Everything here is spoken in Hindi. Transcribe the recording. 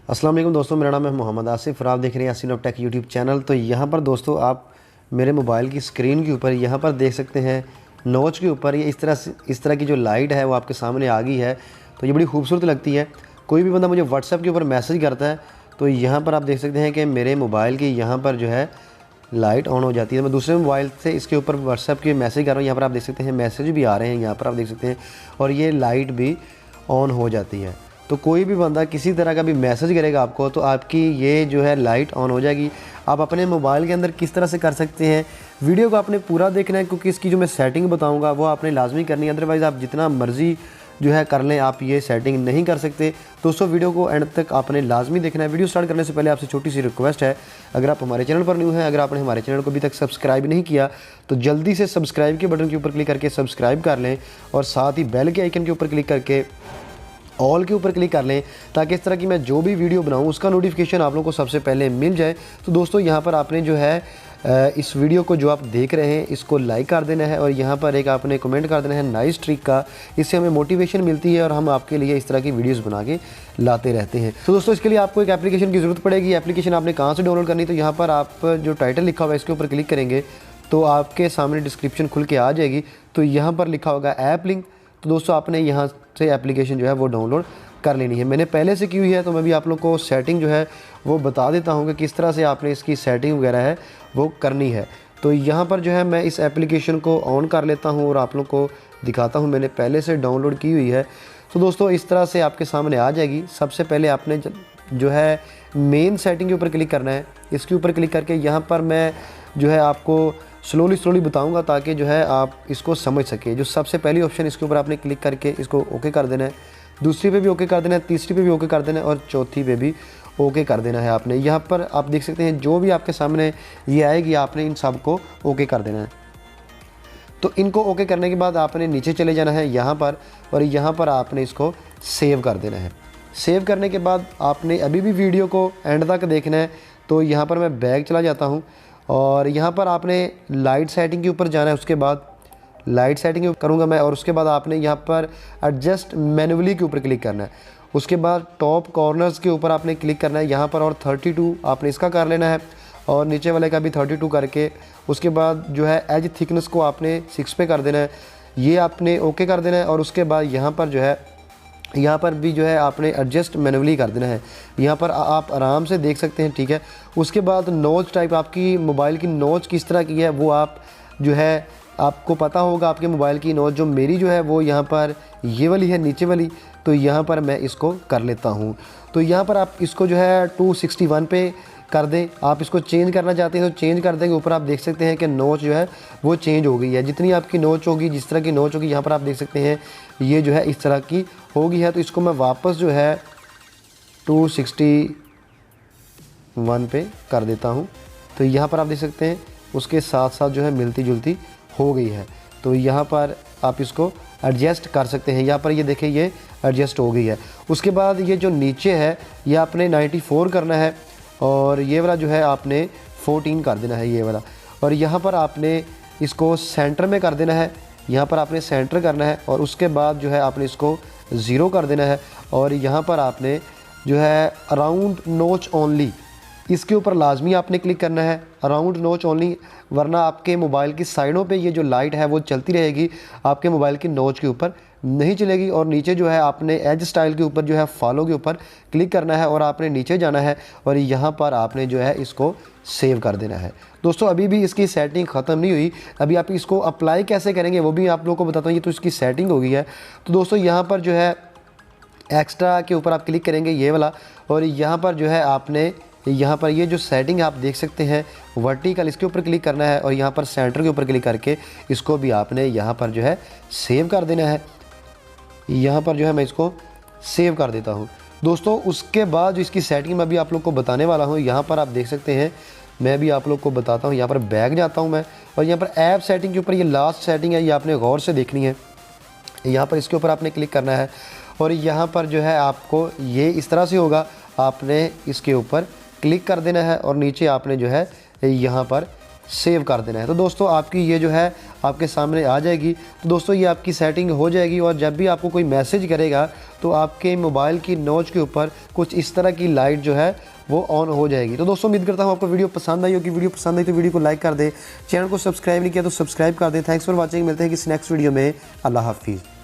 अस्सलाम वालेकुम दोस्तों, मेरा नाम है मोहम्मद आसिफ और आप देख रहे हैं Yasin of take YouTube channel. तो यहाँ पर दोस्तों आप मेरे मोबाइल की स्क्रीन के ऊपर यहाँ पर देख सकते हैं नॉच के ऊपर ये इस तरह की जो लाइट है वो आपके सामने आ गई है। तो ये बड़ी खूबसूरत लगती है। कोई भी बंदा मुझे व्हाट्सएप के ऊपर मैसेज करता है तो यहाँ पर आप देख सकते हैं कि मेरे मोबाइल की यहाँ पर जो है लाइट ऑन हो जाती है। मैं दूसरे मोबाइल से इसके ऊपर व्हाट्सएप के मैसेज कर रहा हूँ, यहाँ पर आप देख सकते हैं मैसेज भी आ रहे हैं, यहाँ पर आप देख सकते हैं, और ये लाइट भी ऑन हो जाती है। तो कोई भी बंदा किसी तरह का भी मैसेज करेगा आपको तो आपकी ये जो है लाइट ऑन हो जाएगी। आप अपने मोबाइल के अंदर किस तरह से कर सकते हैं, वीडियो को आपने पूरा देखना है, क्योंकि इसकी जो मैं सेटिंग बताऊंगा वो आपने लाजमी करनी है। अदरवाइज़ आप जितना मर्ज़ी जो है कर लें, आप ये सेटिंग नहीं कर सकते। दोस्तों वीडियो को एंड तक आपने लाजमी देखना है। वीडियो स्टार्ट करने से पहले आपसे छोटी सी रिक्वेस्ट है, अगर आप हमारे चैनल पर न्यू हैं, अगर आपने हमारे चैनल को अभी तक सब्सक्राइब नहीं किया तो जल्दी से सब्सक्राइब के बटन के ऊपर क्लिक करके सब्सक्राइब कर लें, और साथ ही बेल के आइकन के ऊपर क्लिक करके ऑल के ऊपर क्लिक कर लें, ताकि इस तरह की मैं जो भी वीडियो बनाऊं उसका नोटिफिकेशन आप लोगों को सबसे पहले मिल जाए। तो दोस्तों यहाँ पर आपने जो है इस वीडियो को जो आप देख रहे हैं इसको लाइक कर देना है, और यहाँ पर एक आपने कमेंट कर देना है नाइस ट्रिक का। इससे हमें मोटिवेशन मिलती है और हम आपके लिए इस तरह की वीडियोस बना के लाते रहते हैं। तो दोस्तों इसके लिए आपको एक एप्लीकेशन की ज़रूरत पड़ेगी। एप्लीकेशन आपने कहाँ से डाउनलोड करनी, तो यहाँ पर आप जो टाइटल लिखा हुआ है इसके ऊपर क्लिक करेंगे तो आपके सामने डिस्क्रिप्शन खुल के आ जाएगी। तो यहाँ पर लिखा होगा ऐप लिंक। तो दोस्तों आपने यहाँ से एप्लीकेशन जो है वो डाउनलोड कर लेनी है। मैंने पहले से की हुई है, तो मैं भी आप लोग को सेटिंग जो है वो बता देता हूँ कि किस तरह से आपने इसकी सेटिंग वगैरह है वो करनी है। तो यहाँ पर जो है मैं इस एप्लीकेशन को ऑन कर लेता हूँ और आप लोग को दिखाता हूँ। मैंने पहले से डाउनलोड की हुई है। तो दोस्तों इस तरह से आपके सामने आ जाएगी। सबसे पहले आपने जो है मेन सेटिंग के ऊपर क्लिक करना है। इसके ऊपर क्लिक करके यहाँ पर मैं जो है आपको स्लोली बताऊंगा ताकि जो है आप इसको समझ सके। जो सबसे पहली ऑप्शन इसके ऊपर आपने क्लिक करके इसको ओके कर देना है, दूसरी पे भी ओके कर देना है, तीसरी पे भी ओके कर देना है, और चौथी पे भी ओके कर देना है आपने। यहाँ पर आप देख सकते हैं जो भी आपके सामने ये आएगी आपने इन सब को ओके कर देना है। तो इनको ओके करने के बाद आपने नीचे चले जाना है यहाँ पर, और यहाँ पर आपने इसको सेव कर देना है। सेव करने के बाद आपने अभी भी वीडियो को एंड तक देखना है। तो यहाँ पर मैं बैक चला जाता हूँ और यहाँ पर आपने लाइट सेटिंग के ऊपर जाना है। उसके बाद लाइट सेटिंग करूँगा मैं, और उसके बाद आपने यहाँ पर एडजस्ट मैनुअली के ऊपर क्लिक करना है। उसके बाद टॉप कॉर्नर्स के ऊपर आपने क्लिक करना है यहाँ पर, और 32 आपने इसका कर लेना है, और नीचे वाले का भी 32 करके उसके बाद जो है एज थिकनेस को आपने 6 पे कर देना है। ये आपने ओके कर देना है, और उसके बाद यहाँ पर जो है यहाँ पर भी जो है आपने एडजस्ट मैनुअली कर देना है। यहाँ पर आप आराम से देख सकते हैं, ठीक है। उसके बाद नोच टाइप, आपकी मोबाइल की नोच किस तरह की है वो आप जो है आपको पता होगा। आपके मोबाइल की नोच जो मेरी जो है वो यहाँ पर ये वाली है, नीचे वाली। तो यहाँ पर मैं इसको कर लेता हूँ। तो यहाँ पर आप इसको जो है 261 पे कर दें। आप इसको चेंज करना चाहते हैं तो चेंज कर देंगे। ऊपर आप देख सकते हैं कि नोच जो है वो चेंज हो गई है। जितनी आपकी नोच होगी, जिस तरह की नोच होगी, यहाँ पर आप देख सकते हैं ये जो है इस तरह की होगी है। तो इसको मैं वापस जो है 261 पे कर देता हूँ। तो यहाँ पर आप देख सकते हैं उसके साथ साथ जो है मिलती जुलती हो गई है। तो यहाँ पर आप इसको एडजस्ट कर सकते हैं। यहाँ पर ये देखें ये एडजस्ट हो गई है। उसके बाद ये जो नीचे है ये आपने 94 करना है, और ये वाला जो है आपने 14 कर देना है, ये वाला। और यहाँ पर आपने इसको सेंटर में कर देना है। यहाँ पर आपने सेंटर करना है, और उसके बाद जो है आपने इसको 0 कर देना है। और यहाँ पर आपने जो है अराउंड नोच ओनली, इसके ऊपर लाजमी आपने क्लिक करना है, अराउंड नोच ओनली, वरना आपके मोबाइल की साइडों पे ये जो लाइट है वो चलती रहेगी, आपके मोबाइल की नोच के ऊपर नहीं चलेगी। और नीचे जो है आपने एज स्टाइल के ऊपर जो है फॉलो के ऊपर क्लिक करना है, और आपने नीचे जाना है, और यहाँ पर आपने जो है इसको सेव कर देना है। दोस्तों अभी भी इसकी सेटिंग ख़त्म नहीं हुई। अभी आप इसको अप्लाई कैसे करेंगे वो भी आप लोगों को बताता हूँ। ये तो इसकी सेटिंग हो गई है। तो दोस्तों यहाँ पर जो है एक्स्ट्रा के ऊपर आप क्लिक करेंगे, ये वाला, और यहाँ पर जो है आपने यहाँ पर ये जो सेटिंग आप देख सकते हैं वर्टिकल, इसके ऊपर क्लिक करना है, और यहाँ पर सेंटर के ऊपर क्लिक करके इसको भी आपने यहाँ पर जो है सेव कर देना है। यहाँ पर जो है मैं इसको सेव कर देता हूँ। दोस्तों उसके बाद जो इसकी सेटिंग मैं भी आप लोग को बताने वाला हूँ, यहाँ पर आप देख सकते हैं, मैं भी आप लोग को बताता हूँ। यहाँ पर बैक जाता हूँ मैं, और यहाँ पर ऐप सेटिंग के ऊपर ये लास्ट सेटिंग है, ये आपने गौर से देखनी है। यहाँ पर इसके ऊपर आपने क्लिक करना है, और यहाँ पर जो है आपको ये इस तरह से होगा। आपने इसके ऊपर क्लिक कर देना है, और नीचे आपने जो है यहाँ पर सेव कर देना है। तो दोस्तों आपकी ये जो है आपके सामने आ जाएगी। तो दोस्तों ये आपकी सेटिंग हो जाएगी और जब भी आपको कोई मैसेज करेगा तो आपके मोबाइल की नॉच के ऊपर कुछ इस तरह की लाइट जो है वो ऑन हो जाएगी। तो दोस्तों उम्मीद करता हूँ आपको वीडियो पसंद आई होगी। वीडियो पसंद आई तो वीडियो को लाइक कर दें, चैनल को सब्सक्राइब नहीं किया तो सब्सक्राइब कर दें। Thanks for watching. मिलते हैं किसी नेक्स्ट वीडियो में। अल्लाह हाफिज़।